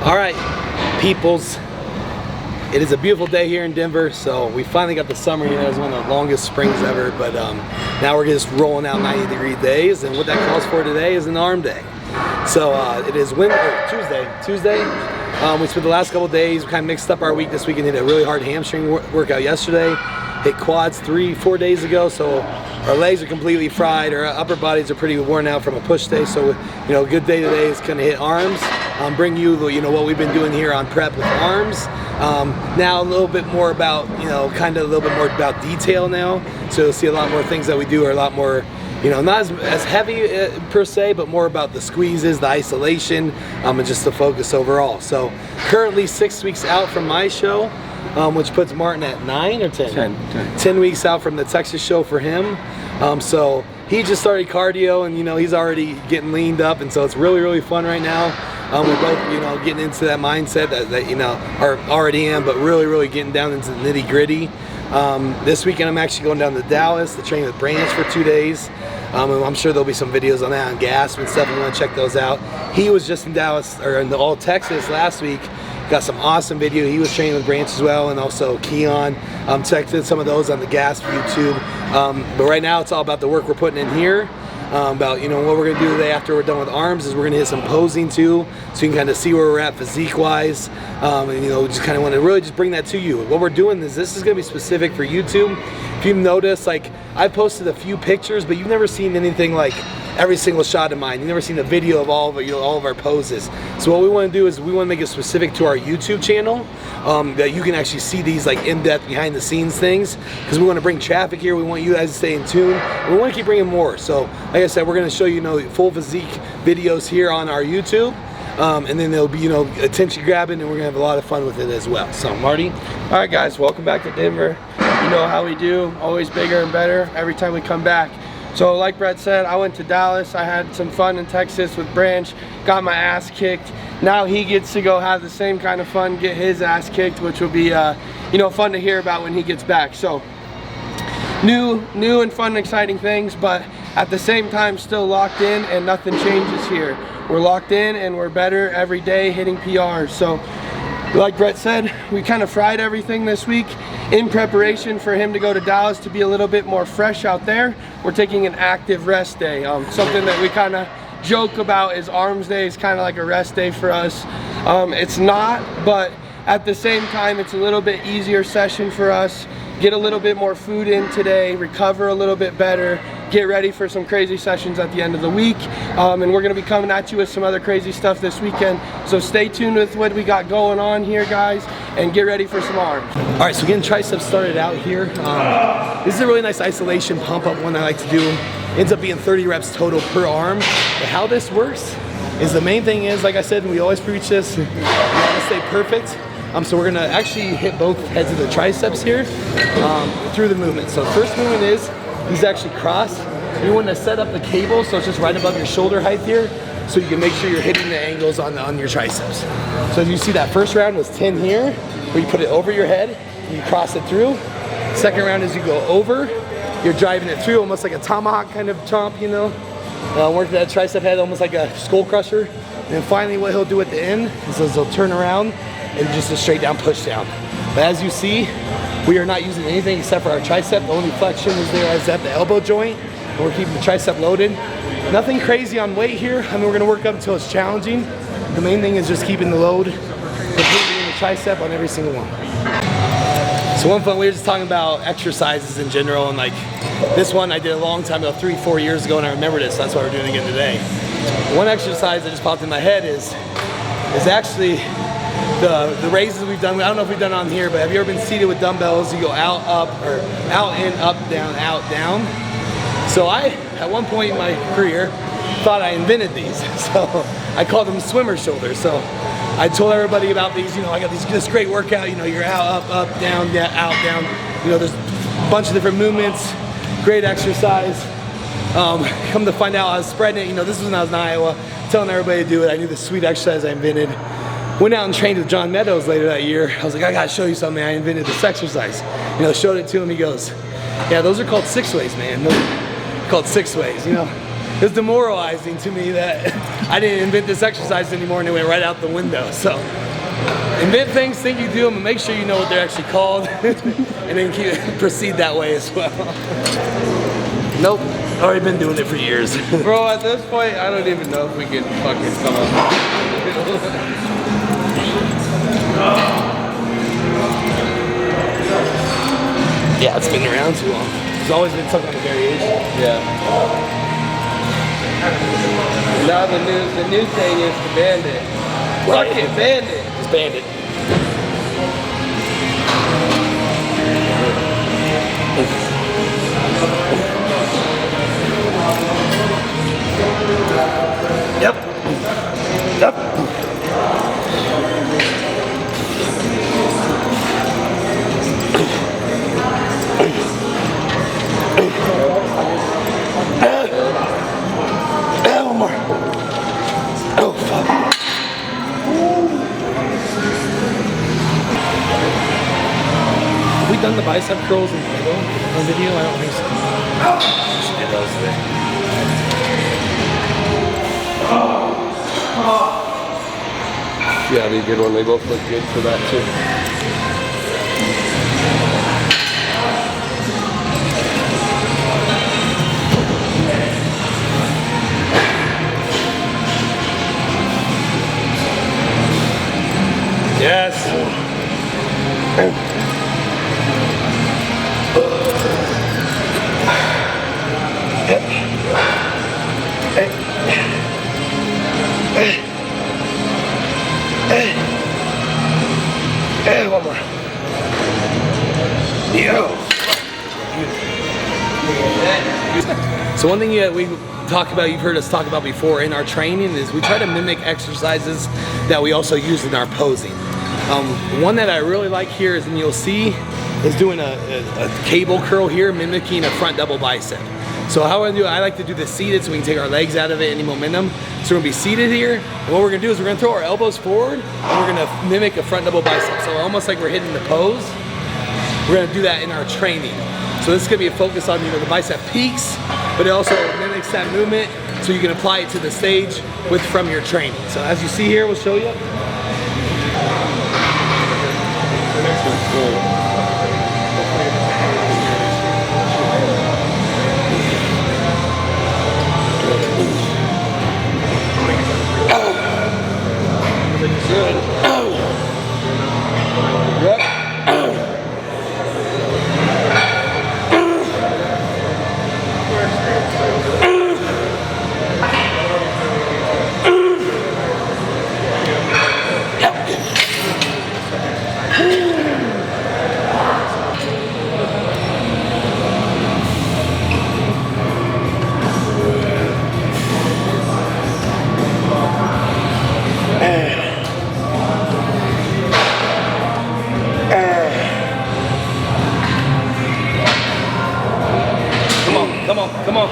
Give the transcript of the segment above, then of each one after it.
All right, peoples. It is a beautiful day here in Denver, so we finally got the summer here. It was one of the longest springs ever, but now we're just rolling out 90-degree days, and what that calls for today is an arm day. So it is Tuesday. We spent the last couple of days, we kind of mixed up our week this week and did a really hard hamstring workout yesterday. Hit quads 3-4 days ago, so our legs are completely fried. Our upper bodies are pretty worn out from a push day. So, a good day today is going to hit arms. Bring you, what we've been doing here on prep with arms. Now a little bit more about, kind of a little bit more about detail now. So you'll see a lot more things that we do are a lot more, not as heavy per se, but more about the squeezes, the isolation, and just the focus overall. So currently 6 weeks out from my show, which puts Martin at 9 or 10? 10 weeks out from the Texas show for him. So he just started cardio, and he's already getting leaned up, and so it's really, really fun right now. We're both, getting into that mindset that are already in, but really, really getting down into the nitty gritty. This weekend I'm actually going down to Dallas to train with Branch for 2 days. And I'm sure there'll be some videos on that on GASP and stuff if you want to check those out. He was just in Dallas, or in all Texas last week. Got some awesome video. He was training with Branch as well, and also Keon. Checked in some of those on the GASP YouTube. But right now it's all about the work we're putting in here. About what we're gonna do today after we're done with arms is we're gonna hit some posing too, so you can kind of see where we're at physique wise, and just kind of want to really just bring that to you. What we're doing is this is gonna be specific for YouTube. If you've noticed, like I posted a few pictures, but you've never seen anything like every single shot of mine. You've never seen a video of all of our poses. So what we want to do is we want to make it specific to our YouTube channel, that you can actually see these like in-depth behind the scenes things, because we want to bring traffic here. We want you guys to stay in tune. We want to keep bringing more. So like I said, we're going to show you full physique videos here on our YouTube, and then there'll be attention grabbing, and we're going to have a lot of fun with it as well. So Marty. All right guys, welcome back to Denver. You know how we do, always bigger and better every time we come back. So like Brett said, I went to Dallas. I had some fun in Texas with Branch, got my ass kicked. Now he gets to go have the same kind of fun, get his ass kicked, which will be fun to hear about when he gets back. So new and fun and exciting things, but at the same time still locked in, and nothing changes here. We're locked in and we're better every day, hitting PRs. So like Brett said, we kind of fried everything this week in preparation for him to go to Dallas to be a little bit more fresh out there. We're taking an active rest day. Something that we kind of joke about is arms day is kind of like a rest day for us. It's not, but at the same time, it's a little bit easier session for us. Get a little bit more food in today, recover a little bit better, get ready for some crazy sessions at the end of the week. And we're gonna be coming at you with some other crazy stuff this weekend. So stay tuned with what we got going on here, guys, and get ready for some arms. All right, so getting triceps started out here. This is a really nice isolation pump up one I like to do. Ends up being 30 reps total per arm. But how this works is the main thing is, like I said, we always preach this, you wanna stay perfect. So we're gonna actually hit both heads of the triceps here through the movement. So first movement is, he's actually crossed. You want to set up the cable so it's just right above your shoulder height here, so you can make sure you're hitting the angles on your triceps. So as you see, that first round was 10 here, where you put it over your head, and you cross it through. Second round is you go over, you're driving it through, almost like a tomahawk kind of chomp, working that tricep head almost like a skull crusher. And then finally what he'll do at the end is he'll turn around and just a straight down push down. But as you see, we are not using anything except for our tricep. The only flexion is there is at the elbow joint, and we're keeping the tricep loaded. Nothing crazy on weight here. I mean, we're gonna work up until it's challenging. The main thing is just keeping the load completely in the tricep on every single one. So one fun, we were just talking about exercises in general, and like this one I did a long time ago, 3-4 years ago, and I remember this, so that's why we're doing it again today. One exercise that just popped in my head is actually the raises we've done. I don't know if we've done it on here, but have you ever been seated with dumbbells? You go out, up, or out, in, up, down, out, down. So I, at one point in my career, thought I invented these. So I called them swimmer shoulders. So I told everybody about these. I got this great workout. You're out, up, down, out, down. There's a bunch of different movements. Great exercise. Come to find out, I was spreading it. This was when I was in Iowa, telling everybody to do it. I knew the sweet exercise I invented. Went out and trained with John Meadows later that year. I was like, I gotta show you something, man. I invented this exercise. Showed it to him. He goes, yeah, those are called 6 ways, man. Those are called 6 ways. was demoralizing to me that I didn't invent this exercise anymore and it went right out the window. So invent things, think you do them, and make sure you know what they're actually called, and then proceed that way as well. Nope, already been doing it for years. Bro, at this point, I don't even know if we can fucking come up. Yeah, it's been around too long. There's always been some kind of variation. Yeah. Now the new thing is to band it. Right. Fuck it, band it. Just band it. Yep. Yep. One more. Oh, fuck. Have we done the bicep curls in the middle of the video? I don't think so. Should do those today. Yeah, that'd be a good one. They both look good for that too. Yes. One more. So one thing that we talk about, you've heard us talk about before in our training, is we try to mimic exercises that we also use in our posing. One that I really like here is, and you'll see, is doing a cable curl here, mimicking a front double bicep. So how I do it, I like to do this seated so we can take our legs out of it, any momentum. So we're gonna be seated here, and what we're gonna do is we're gonna throw our elbows forward, and we're gonna mimic a front double bicep. So almost like we're hitting the pose. We're gonna do that in our training. So this is gonna be a focus on, the bicep peaks, but it also mimics that movement, so you can apply it to the stage from your training. So as you see here, we'll show you. Good. Yep. Come on.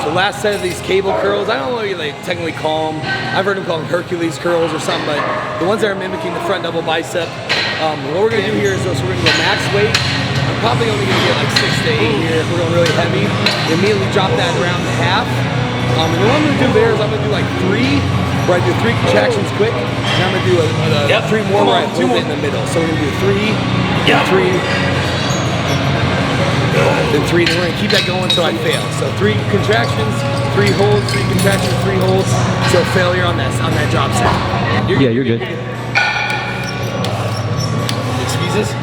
So last set of these cable curls, I don't know what you technically call them. I've heard them called Hercules curls or something, but the ones that are mimicking the front double bicep. What we're gonna do here is, so we're gonna go max weight. I'm probably only gonna get like 6 to 8 here if we're going really heavy. Immediately drop that around to half. And then what I'm gonna do there is I'm gonna do like 3, where I do 3 contractions quick, and I'm gonna do 3 more where I hold it in the middle. So we're gonna do 3, 3, then 3, then we're gonna keep that going until I fail. So 3 contractions, 3 holds, 3 contractions, 3 holds, till failure on that drop set. You're good. Excuses?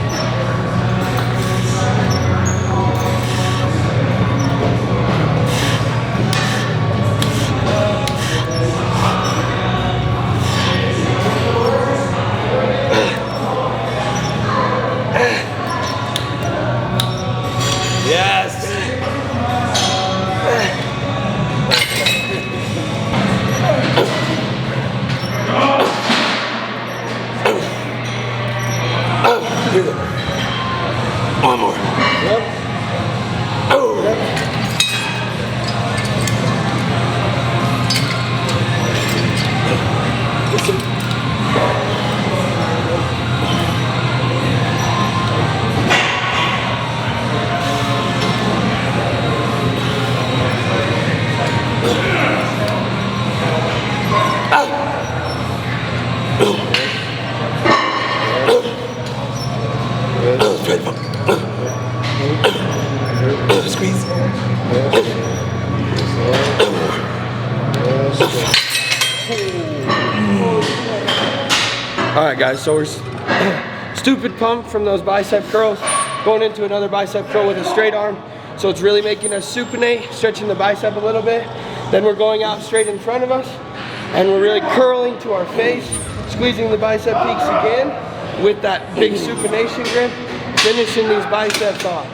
Yes. Squeeze. Alright guys, so we're stupid pumped from those bicep curls, going into another bicep curl with a straight arm. So it's really making us supinate, stretching the bicep a little bit. Then we're going out straight in front of us, and we're really curling to our face, squeezing the bicep peaks again with that big supination grip, finishing these biceps off.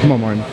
Come on, Martin.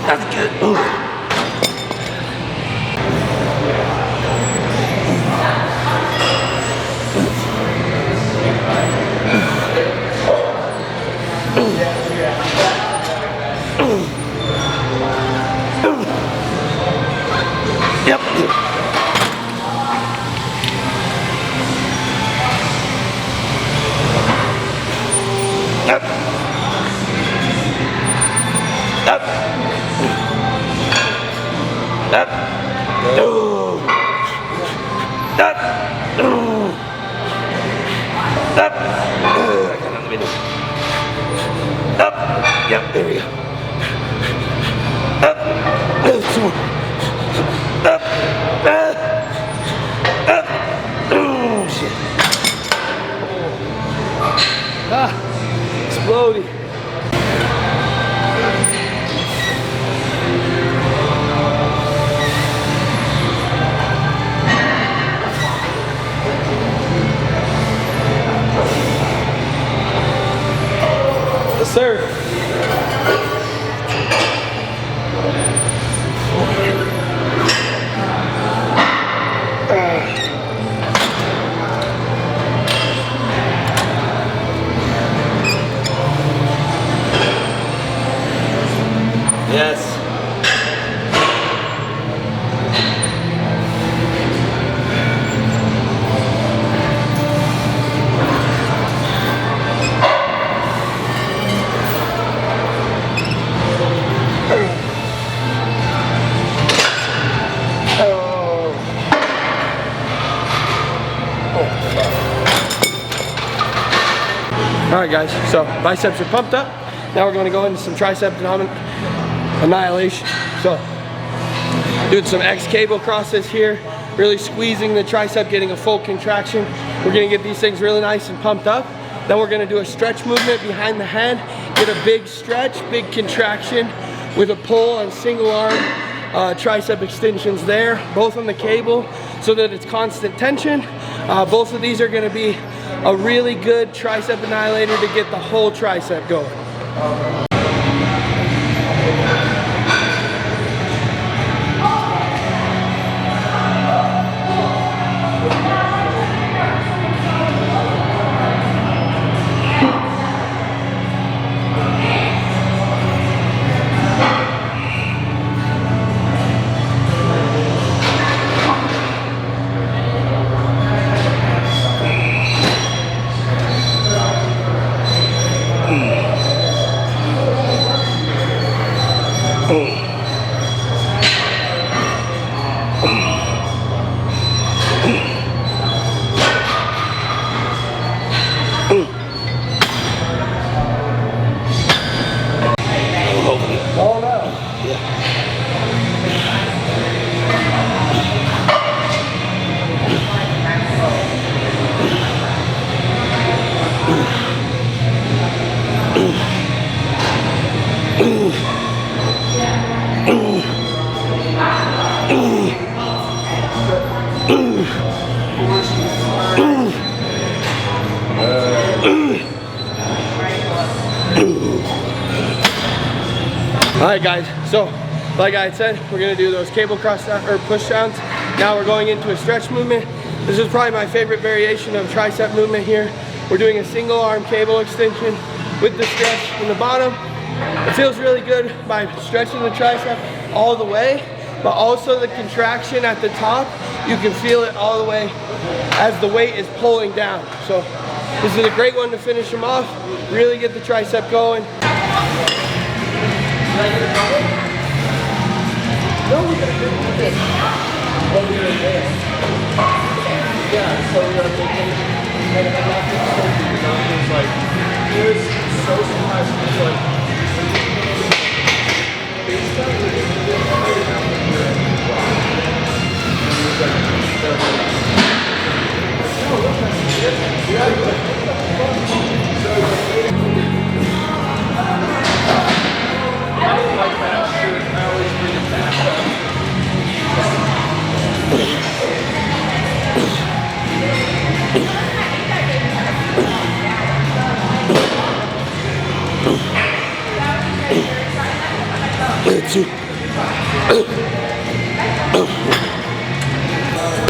That's good. Yep. Yep. Up. Up. Ooh. Up. Ooh. Up. Up. Yep, there we go. Up. Some more. Up. Up. Oh, shit. Exploding. Yes, sir. Yes. Alright guys, so biceps are pumped up. Now we're going to go into some tricep annihilation. So, doing some X cable crosses here, really squeezing the tricep, getting a full contraction. We're going to get these things really nice and pumped up. Then we're going to do a stretch movement behind the head, get a big stretch, big contraction with a pull and single arm tricep extensions there, both on the cable so that it's constant tension. Both of these are going to be a really good tricep annihilator to get the whole tricep going. Alright guys, so like I said, we're gonna do those cable cross down, or push downs. Now we're going into a stretch movement. This is probably my favorite variation of tricep movement here. We're doing a single arm cable extension with the stretch in the bottom. It feels really good by stretching the tricep all the way, but also the contraction at the top, you can feel it all the way as the weight is pulling down. So this is a great one to finish them off, really get the tricep going. Yeah, so we're thinking, and that's like, there's so much, like,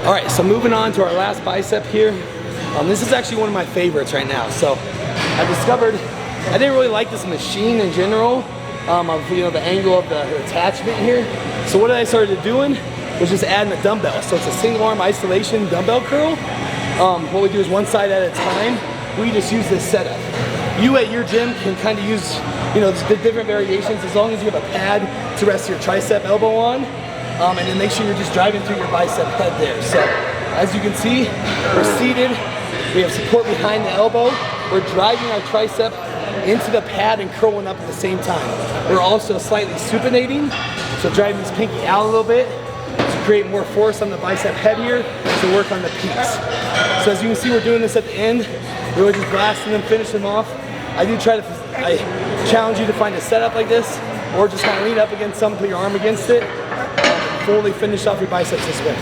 All right, so moving on to our last bicep here. This is actually one of my favorites right now. So I discovered I didn't really like this machine in general, of the angle of the attachment here. So what I started doing was just adding a dumbbell. So it's a single arm isolation dumbbell curl. What we do is one side at a time. We just use this setup. You at your gym can kind of use, the different variations as long as you have a pad to rest your tricep elbow on, and then make sure you're just driving through your bicep head there. So as you can see, we're seated, we have support behind the elbow, we're driving our tricep into the pad and curling up at the same time. We're also slightly supinating, so driving this pinky out a little bit to create more force on the bicep head here to work on the peaks. So as you can see, we're doing this at the end, really just blasting them, finishing them off. I challenge you to find a setup like this, or just kind of lean up against something, put your arm against it, and fully finish off your biceps this way.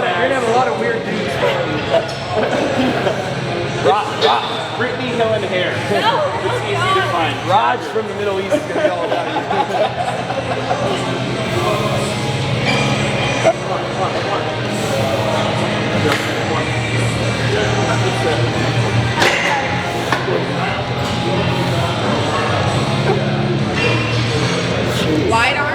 You're gonna have a lot of weird dudes. Brittany Helen hair. No, It's easy to find. Raj from the Middle East is going to be all about you. wide arm.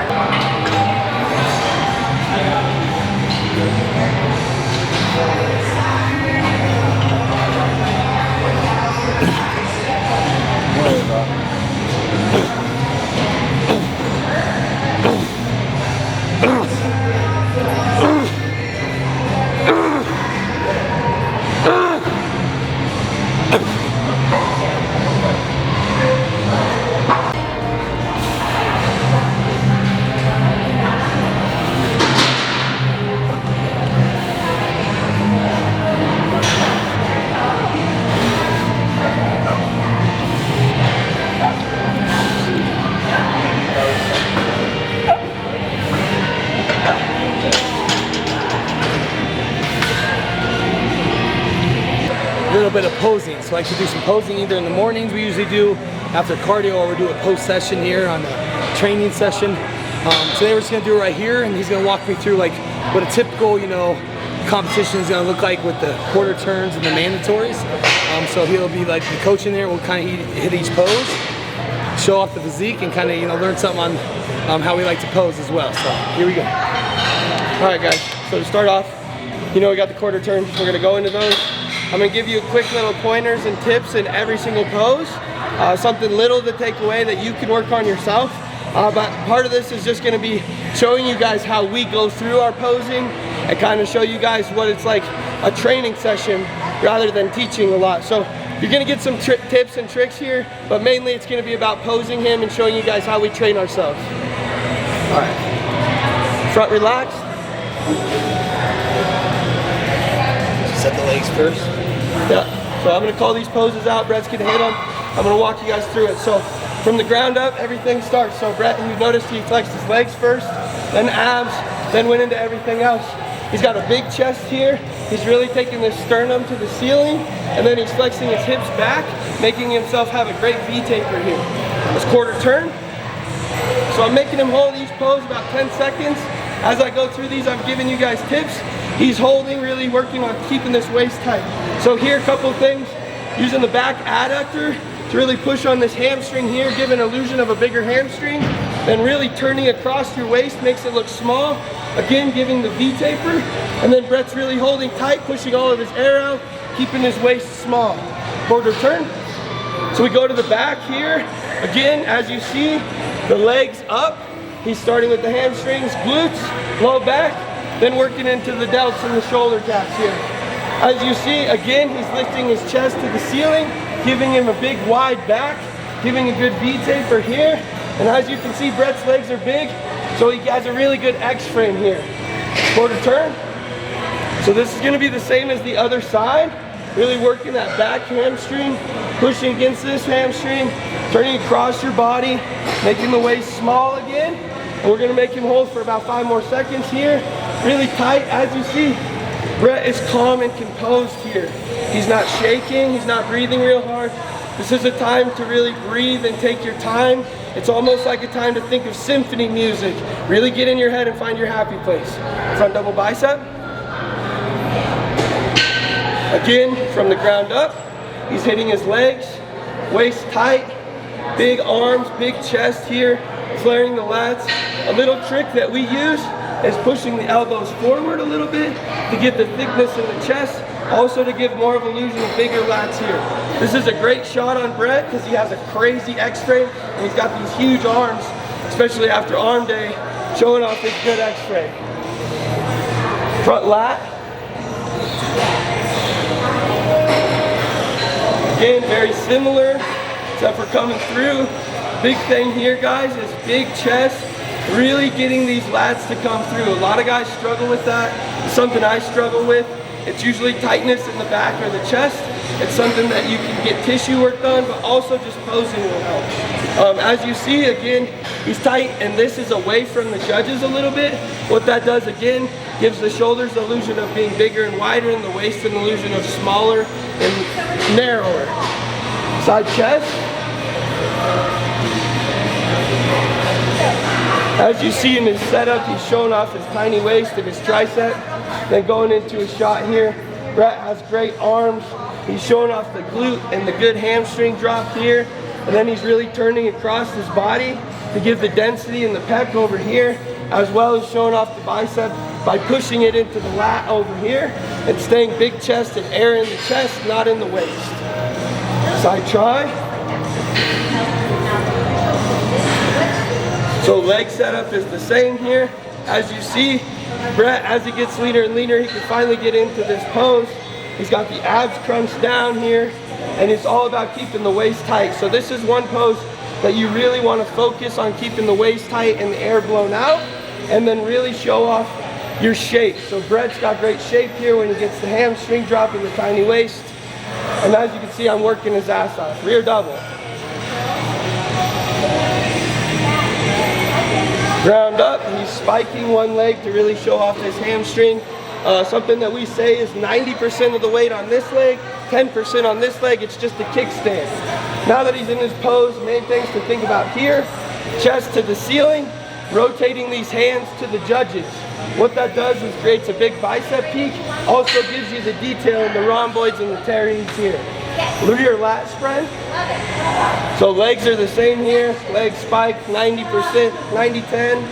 A little bit of posing. So I like to do some posing either in the mornings, we usually do after cardio, or we do a post session here on the training session. Today we're just gonna do it right here, and he's gonna walk me through like what a typical, competition is gonna look like with the quarter turns and the mandatories. So he'll be like the coach in there. We'll kind of hit each pose, show off the physique, and kind of learn something on how we like to pose as well. So here we go. All right, guys. So to start off, we got the quarter turns. We're gonna go into those. I'm gonna give you quick little pointers and tips in every single pose. Something little to take away that you can work on yourself. But part of this is just gonna be showing you guys how we go through our posing and kind of show you guys what it's like a training session rather than teaching a lot. So you're gonna get some tips and tricks here, but mainly it's gonna be about posing him and showing you guys how we train ourselves. All right, front relaxed. Set the legs first. Yeah, so I'm gonna call these poses out. Brett's gonna hit them. I'm gonna walk you guys through it. So from the ground up, everything starts. So Brett, you noticed he flexed his legs first, then abs, then went into everything else. He's got a big chest here. He's really taking this sternum to the ceiling, and then he's flexing his hips back, making himself have a great V-taper here. This quarter turn. So I'm making him hold each pose about 10 seconds. As I go through these, I'm giving you guys tips. He's holding, really working on keeping this waist tight. So here, a couple of things. Using the back adductor to really push on this hamstring here, give an illusion of a bigger hamstring. Then really turning across your waist makes it look small. Again, giving the V-taper. And then Brett's really holding tight, pushing all of his air out, keeping his waist small. Quarter turn. So we go to the back here. Again, as you see, the legs up. He's starting with the hamstrings, glutes, low back, then working into the delts and the shoulder taps here. As you see, again, he's lifting his chest to the ceiling, giving him a big wide back, giving a good V-taper here. And as you can see, Brett's legs are big, so he has a really good X-frame here. Quarter turn. So this is gonna be the same as the other side. Really working that back hamstring, pushing against this hamstring, turning across your body, making the waist small again. And we're gonna make him hold for about 5 more seconds here. Really tight, as you see. Brett is calm and composed here. He's not shaking, he's not breathing real hard. This is a time to really breathe and take your time. It's almost like a time to think of symphony music. Really get in your head and find your happy place. Front double bicep. Again, from the ground up, he's hitting his legs, waist tight, big arms, big chest here, flaring the lats. A little trick that we use is pushing the elbows forward a little bit to get the thickness in the chest, also to give more of an illusion of bigger lats here. This is a great shot on Brett because he has a crazy X-frame and he's got these huge arms, especially after arm day, showing off his good X-frame. Front lat. Again, very similar, except for coming through. Big thing here, guys, is big chest, really getting these lats to come through. A lot of guys struggle with that. It's something I struggle with. It's usually tightness in the back or the chest. It's something that you can get tissue work done, but also just posing will help. As you see, again, he's tight, and this is away from the judges a little bit. What that does, again, gives the shoulders the illusion of being bigger and wider, and the waist an illusion of smaller and narrower. Side chest. As you see in his setup, he's showing off his tiny waist and his tricep. Then going into a shot here, Brett has great arms. He's showing off the glute and the good hamstring drop here. And then he's really turning across his body to give the density in the pec over here, as well as showing off the bicep by pushing it into the lat over here and staying big chest and air in the chest, not in the waist. Side try. So leg setup is the same here. As you see, Brett, as he gets leaner and leaner, he can finally get into this pose. He's got the abs crunched down here, and it's all about keeping the waist tight. So this is one pose that you really want to focus on keeping the waist tight and the air blown out, and then really show off your shape. So Brett's got great shape here when he gets the hamstring drop in the tiny waist. And as you can see, I'm working his ass off. Rear double. Ground up, he's spiking one leg to really show off his hamstring. Something that we say is 90% of the weight on this leg, 10% on this leg, it's just a kickstand. Now that he's in his pose, main things to think about here, chest to the ceiling, rotating these hands to the judges. What that does is creates a big bicep peak, also gives you the detail in the rhomboids and the teres here. Rear lat spread. So legs are the same here, legs spike 90%, 90-10.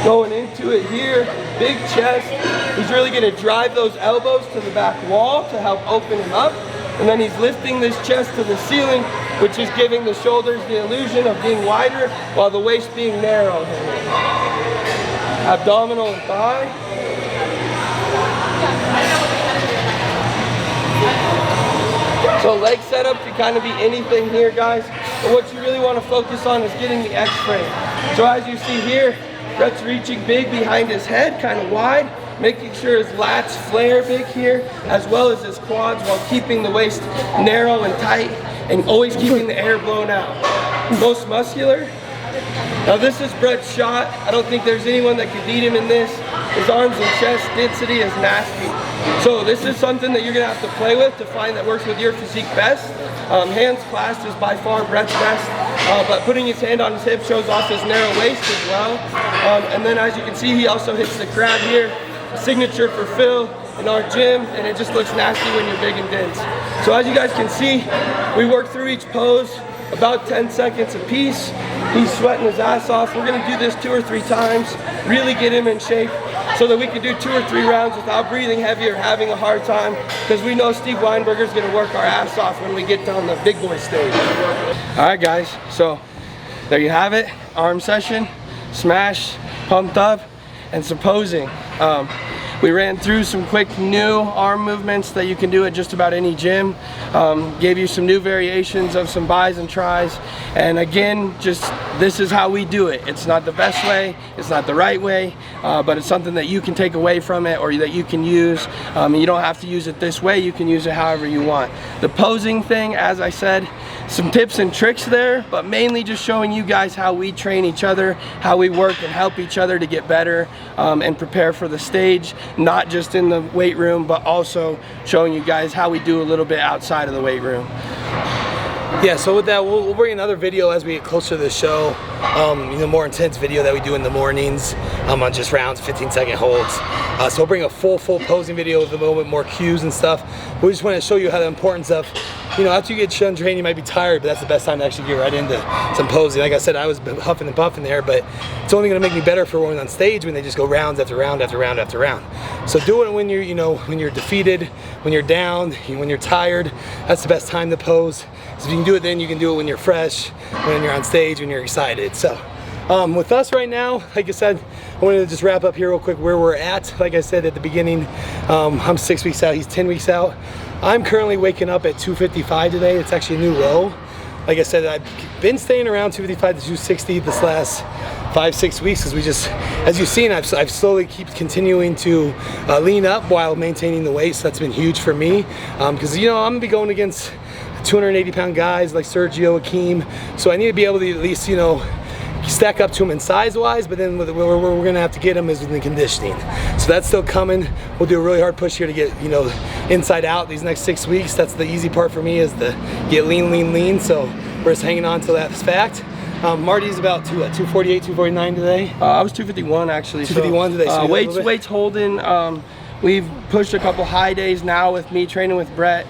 Going into it here, big chest. He's really gonna drive those elbows to the back wall to help open him up. And then he's lifting this chest to the ceiling, which is giving the shoulders the illusion of being wider while the waist being narrow. Abdominal and thigh. So leg setup can kind of be anything here, guys. But what you really want to focus on is getting the X frame. So as you see here, Brett's reaching big behind his head, kind of wide, making sure his lats flare big here, as well as his quads, while keeping the waist narrow and tight, and always keeping the air blown out. Most muscular. Now this is Brett's shot. I don't think there's anyone that could beat him in this. His arms and chest density is nasty. So this is something that you're gonna have to play with to find that works with your physique best. Hands clasped is by far Brett's best, but putting his hand on his hip shows off his narrow waist as well. And then as you can see, he also hits the crab here, a signature for Phil in our gym, and it just looks nasty when you're big and dense. So as you guys can see, we work through each pose about 10 seconds apiece. He's sweating his ass off. We're gonna do this 2 or 3 times, really get him in shape so that we can do 2 or 3 rounds without breathing heavy or having a hard time, because we know Steve Weinberger's gonna work our ass off when we get on the big boy stage. All right guys, so there you have it, arm session, smash, pumped up, and some posing. We ran through some quick new arm movements that you can do at just about any gym. Gave you some new variations of some bis and tris. And again, just this is how we do it. It's not the best way, it's not the right way, but it's something that you can take away from it or that you can use. You don't have to use it this way, you can use it however you want. The posing thing, as I said, some tips and tricks there, but mainly just showing you guys how we train each other, how we work and help each other to get better and prepare for the stage, not just in the weight room, but also showing you guys how we do a little bit outside of the weight room. Yeah, so with that, we'll bring another video as we get closer to the show. You know, more intense video that we do in the mornings on just rounds, 15-second holds. So we'll bring a full posing video with a little bit more cues and stuff. We just want to show you how the importance of, you know, after you get done training, you might be tired, but that's the best time to actually get right into some posing. Like I said, I was huffing and puffing there, but it's only going to make me better for when on stage when they just go rounds after round after round after round. So do it when you're, you know, when you're defeated, when you're down, when you're tired. That's the best time to pose. So if you can do it then, you can do it when you're fresh, when you're on stage, when you're excited. So with us right now, like I said, I wanted to just wrap up here real quick where we're at. Like I said at the beginning, I'm 6 weeks out, he's 10 weeks out. I'm currently waking up at 255 today. It's actually a new low. Like I said, I've been staying around 255 to 260 this last 5-6 weeks because we just, as you've seen, I've slowly keep continuing to lean up while maintaining the weight. So that's been huge for me because, you know, I'm gonna be going against 280-pound guys like Sergio, Akeem. So I need to be able to at least, you know, stack up to him in size-wise, but then where we're gonna have to get him is in the conditioning. So that's still coming. We'll do a really hard push here to get, you know, inside out these next 6 weeks. That's the easy part for me, is to get lean. So we're just hanging on to that fact. Marty's about 248, 249 today. I was 251 actually. 251 today. So weights holding. We've pushed a couple high days now with me training with Brett.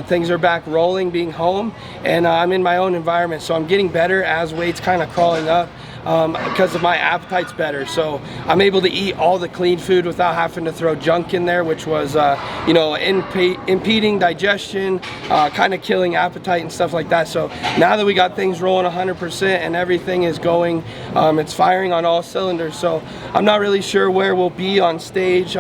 Things are back rolling, being home, and I'm in my own environment, so I'm getting better as weight's kind of crawling up because of my appetite's better. So I'm able to eat all the clean food without having to throw junk in there, which was, you know, impeding digestion, kind of killing appetite and stuff like that. So now that we got things rolling 100% and everything is going, it's firing on all cylinders. So I'm not really sure where we'll be on stage.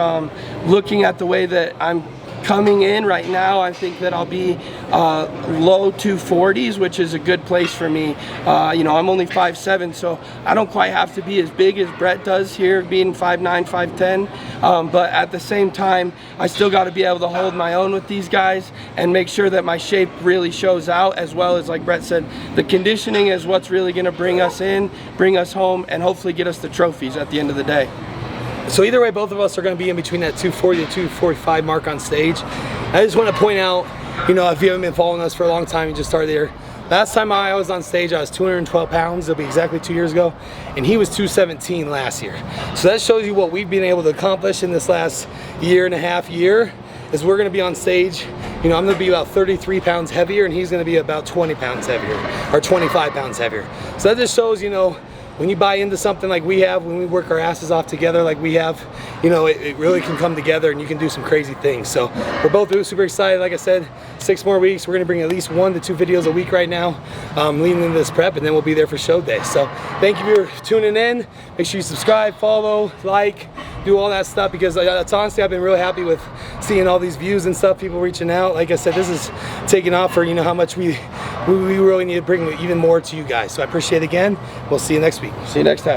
Looking at the way that I'm coming in right now, I think that I'll be low 240s, which is a good place for me. You know, I'm only 5'7", so I don't quite have to be as big as Brett does here, being 5'9", 5'10", but at the same time, I still got to be able to hold my own with these guys and make sure that my shape really shows out, as well as, like Brett said, the conditioning is what's really going to bring us in, bring us home, and hopefully get us the trophies at the end of the day. So either way, both of us are going to be in between that 240 to 245 mark on stage. I just want to point out, you know, if you haven't been following us for a long time, you just started there. Last time I was on stage, I was 212 pounds. It'll be exactly 2 years ago. And he was 217 last year. So that shows you what we've been able to accomplish in this last year and a half is we're going to be on stage. You know, I'm going to be about 33 pounds heavier, and he's going to be about 20 pounds heavier, or 25 pounds heavier. So that just shows, you know, when you buy into something like we have, when we work our asses off together like we have, you know, it really can come together and you can do some crazy things. So we're both super excited. Like I said, 6 more weeks. We're going to bring at least 1 to 2 videos a week right now, leading into this prep, and then we'll be there for show day. So thank you for tuning in. Make sure you subscribe, follow, like, do all that stuff, because it's honestly, I've been really happy with seeing all these views and stuff, people reaching out. Like I said, this is taking off, for how much we really need to bring even more to you guys. So I appreciate it again. We'll see you next week. See you next time.